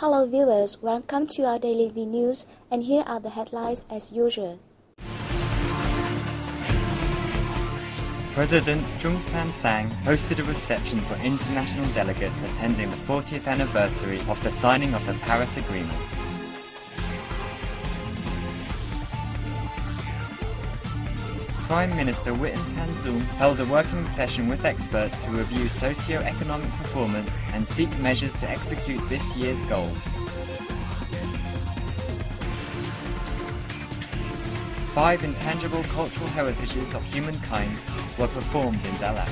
Hello viewers, welcome to our daily V News, and here are the headlines as usual. President Trung Tan Sang hosted a reception for international delegates attending the 40th anniversary of the signing of the Paris Agreement. Prime Minister Win Tan Dung held a working session with experts to review socio-economic performance and seek measures to execute this year's goals. 5 intangible cultural heritages of humankind were performed in Dalat.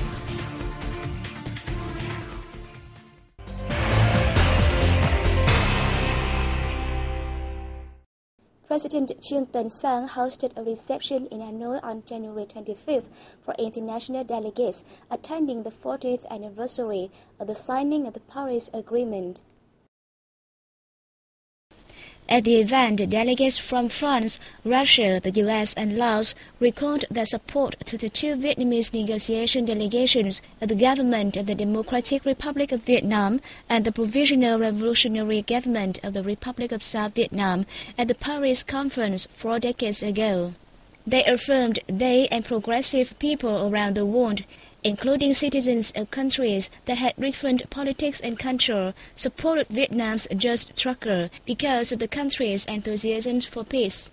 President Trung Tan Sang hosted a reception in Hanoi on January 25th for international delegates attending the 40th anniversary of the signing of the Paris Agreement. At the event, delegates from France, Russia, the US, and Laos recalled their support to the 2 Vietnamese negotiation delegations of the government of the Democratic Republic of Vietnam and the Provisional Revolutionary Government of the Republic of South Vietnam at the Paris Conference 4 decades ago. They affirmed they and progressive people around the world, including citizens of countries that had different politics and culture, supported Vietnam's just struggle because of the country's enthusiasm for peace.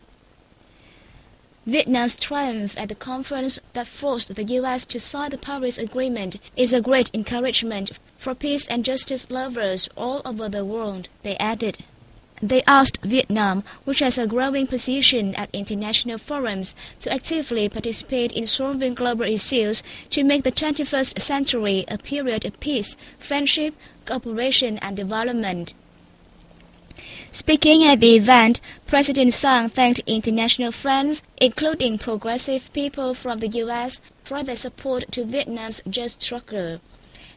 Vietnam's triumph at the conference that forced the U.S. to sign the Paris Agreement is a great encouragement for peace and justice lovers all over the world, they added. They asked Vietnam, which has a growing position at international forums, to actively participate in solving global issues to make the 21st century a period of peace, friendship, cooperation and development. Speaking at the event, President Sang thanked international friends, including progressive people from the U.S., for their support to Vietnam's just struggle.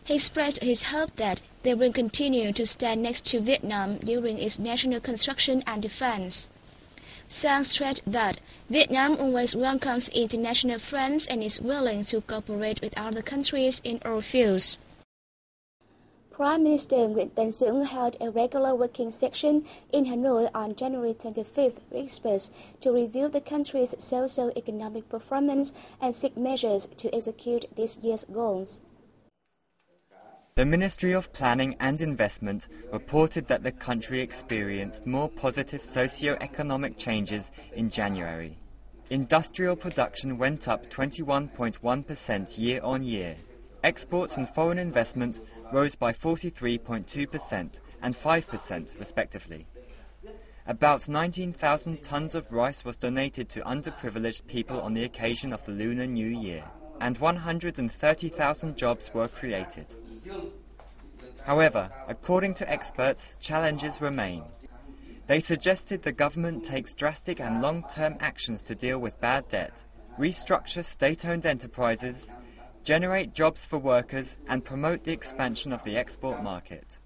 He expressed his hope that they will continue to stand next to Vietnam during its national construction and defense. Sang stressed that Vietnam always welcomes international friends and is willing to cooperate with other countries in all fields. Prime Minister Win Tan Dung held a regular working session in Hanoi on January 25th with experts to review the country's socio-economic performance and seek measures to execute this year's goals. The Ministry of Planning and Investment reported that the country experienced more positive socio-economic changes in January. Industrial production went up 21.1% year-on-year. Exports and foreign investment rose by 43.2% and 5% respectively. About 19,000 tons of rice was donated to underprivileged people on the occasion of the Lunar New Year, and 130,000 jobs were created. However, according to experts, challenges remain. They suggested the government takes drastic and long-term actions to deal with bad debt, restructure state-owned enterprises, generate jobs for workers, and promote the expansion of the export market.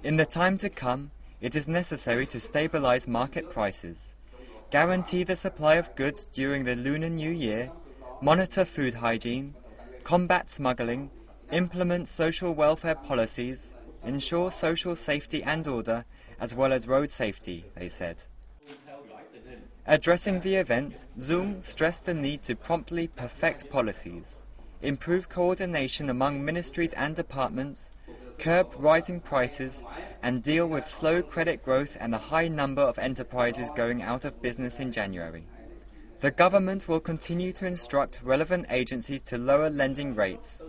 In the time to come, it is necessary to stabilize market prices, guarantee the supply of goods during the Lunar New Year, monitor food hygiene, combat smuggling, implement social welfare policies, ensure social safety and order, as well as road safety, they said. Addressing the event, Dung stressed the need to promptly perfect policies, improve coordination among ministries and departments, curb rising prices, and deal with slow credit growth and a high number of enterprises going out of business in January. The government will continue to instruct relevant agencies to lower lending rates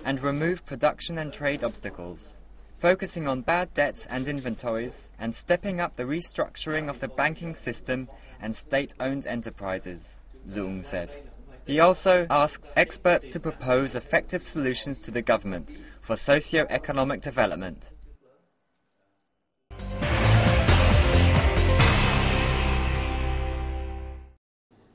and remove production and trade obstacles, focusing on bad debts and inventories, and stepping up the restructuring of the banking system and state-owned enterprises, Dung said. He also asked experts to propose effective solutions to the government for socio-economic development.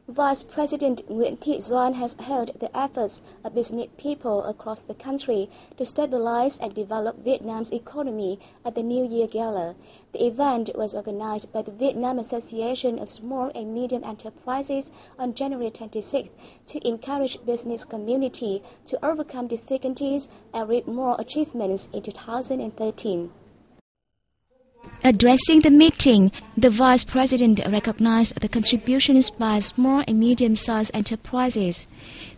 Vice President Nguyễn Thị Doan has hailed the efforts of business people across the country to stabilize and develop Vietnam's economy at the New Year Gala. The event was organized by the Vietnam Association of Small and Medium Enterprises on January 26th to encourage business community to overcome difficulties and reap more achievements in 2013. Addressing the meeting, the Vice President recognized the contributions by small and medium-sized enterprises.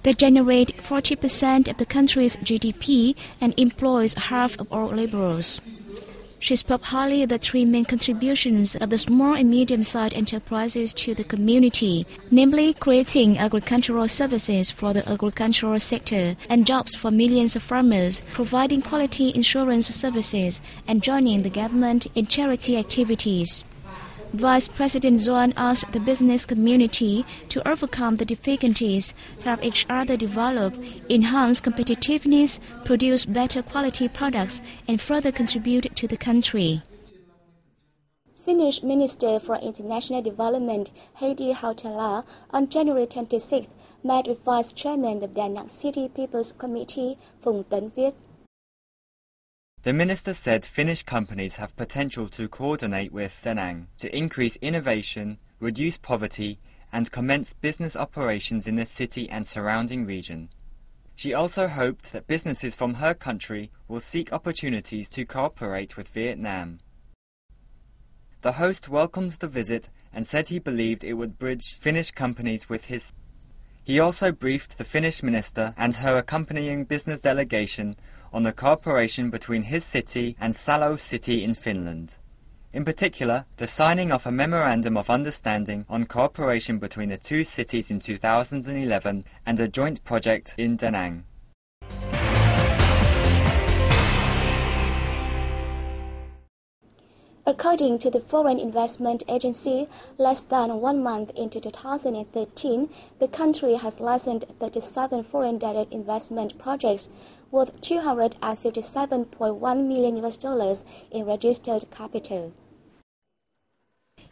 They generate 40% of the country's GDP and employs half of all laborers. She spoke highly of the three main contributions of the small and medium-sized enterprises to the community, namely creating agricultural services for the agricultural sector and jobs for millions of farmers, providing quality insurance services, and joining the government in charity activities. Vice President Zuan asked the business community to overcome the difficulties, help each other develop, enhance competitiveness, produce better quality products, and further contribute to the country. Finnish Minister for International Development Heidi Hautala on January 26th met with Vice Chairman of Da Nang City People's Committee Phùng Tấn Viết. The minister said Finnish companies have potential to coordinate with Da Nang to increase innovation, reduce poverty, and commence business operations in the city and surrounding region. She also hoped that businesses from her country will seek opportunities to cooperate with Vietnam. The host welcomed the visit and said he believed it would bridge Finnish companies with his. He also briefed the Finnish minister and her accompanying business delegation on the cooperation between his city and Salo city in Finland. In particular, the signing of a memorandum of understanding on cooperation between the two cities in 2011 and a joint project in Da Nang. According to the Foreign Investment Agency, less than 1 month into 2013, the country has licensed 37 foreign direct investment projects worth $257.1 million in registered capital.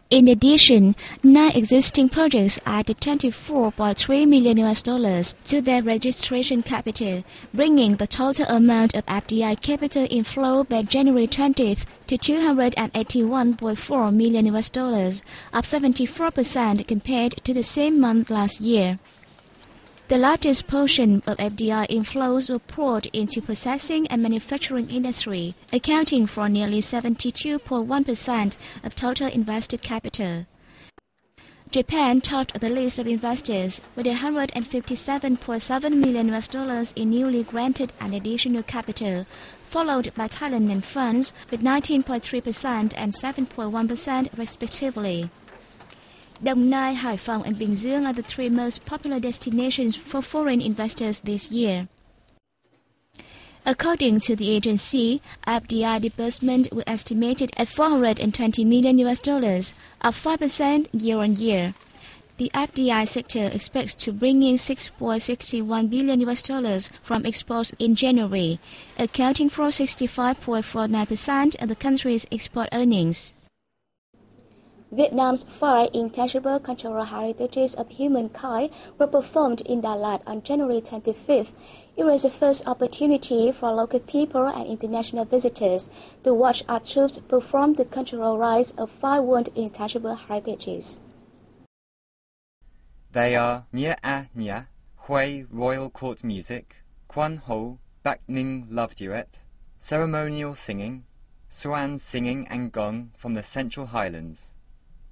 In addition, 9 existing projects added $24.3 million to their registration capital, bringing the total amount of FDI capital inflow by January 20th to $281.4 million, up 74% compared to the same month last year. The largest portion of FDI inflows were poured into processing and manufacturing industry, accounting for nearly 72.1% of total invested capital. Japan topped the list of investors with $157.7 million in newly granted and additional capital, followed by Thailand and France with 19.3% and 7.1% respectively. Đồng Nai, Hải Phòng, and Bình Dương are the 3 most popular destinations for foreign investors this year. According to the agency, FDI disbursement was estimated at $420 million, up 5% year-on-year. The FDI sector expects to bring in $6.61 billion from exports in January, accounting for 65.49% of the country's export earnings. Vietnam's 5 intangible cultural heritages of humankind were performed in Đà Lạt on January 25th. It was the first opportunity for local people and international visitors to watch art troupes perform the cultural rites of 5 world intangible heritages. They are Nia A Nia, Hui Royal Court Music, Quan Ho, Bac Ninh Love Duet, Ceremonial Singing, Swan Singing and Gong from the Central Highlands.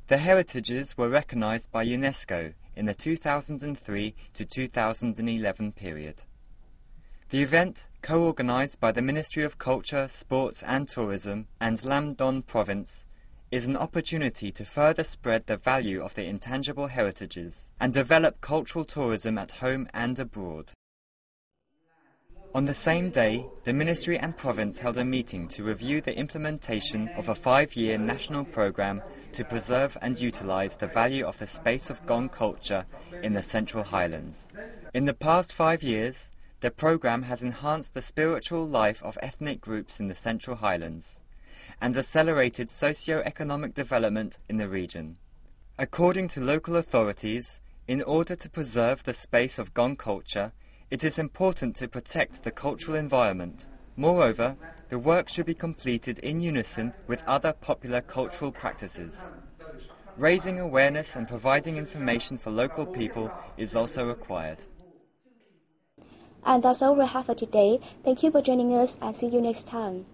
The heritages were recognized by UNESCO in the 2003 to 2011 period. The event, co-organized by the Ministry of Culture, Sports and Tourism and Lam Don Province, is an opportunity to further spread the value of the intangible heritages and develop cultural tourism at home and abroad. On the same day, the Ministry and Province held a meeting to review the implementation of a 5-year national program to preserve and utilize the value of the space of Gong culture in the Central Highlands. In the past 5 years, the program has enhanced the spiritual life of ethnic groups in the Central Highlands and accelerated socio-economic development in the region. According to local authorities, in order to preserve the space of Gong culture, it is important to protect the cultural environment. Moreover, the work should be completed in unison with other popular cultural practices. Raising awareness and providing information for local people is also required. And that's all we have for today. Thank you for joining us and see you next time.